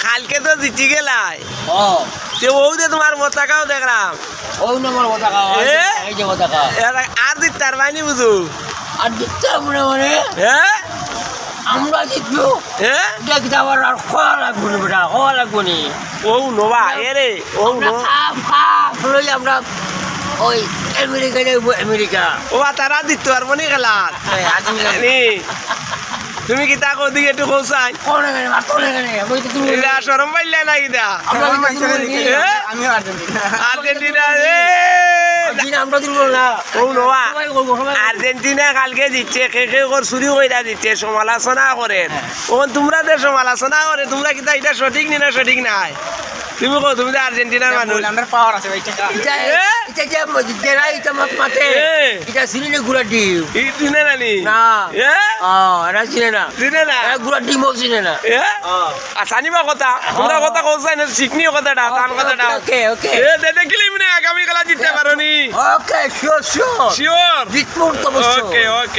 কালকে তো জিতি গেলাই ও তে ও যে তোমার পতাকাও দেখলাম ওই নম্বর পতাকা এ? এই যে পতাকা আর জিতার পাইনি বুঝু আর জিততে মনে মনে হ্যাঁ আমরা জিতবো হ্যাঁ দেখতে আবার আর খাওয়া লাগবো না বেটা খাওয়া লাগবো নি ও নোবা এ রে ও আমরা নো খাপ লই আমরা ওই আমেরিকা যাইবো আমেরিকা ও তারা জিততে পারবো নি খেলার নি তুমি কি তাকে ওদিকে একটু কৌসাই কোন এখানে আর কোন এখানে আমি তো তুমি এটা সরম পাইলে না কিটা আমরা কিন্তু আমিও আর্জেন্টিনা আর্জেন্টিনা রে দিন আমরা দিব না ও নোবা সবাই করবো সবাই আর্জেন্টিনা কালকে জিতছে কে কে ওর চুরি কইরা দিচ্ছে সমালোচনা করেন ওখান তোমরা যে সমালোচনা করে তোমরা কিতা এটা সঠিক নি না সঠিক নাই তুমি কো তুমি তো আর্জেন্টিনার মানুষ আমরা পাওয়ার আছে ভাই টাকা এটা এ? এটা যে যারা এটা মাতে এ? এটা সিনে গুড়া ডিম এই চিনে না নি না এ? এরা চিনে না চিনে না এরা গুড়া ডিমও চিনে না এ? আসানিবা কথা তোমরা কথা কৌসাই না শিখনি কথাটা তার কথাটা ওকে ওকে এ দেখলি মানে আগামী কালা জিততে পারো নি ওকে শিওর শিওর শিওর জিতবো তো অবশ্যই ওকে ওকে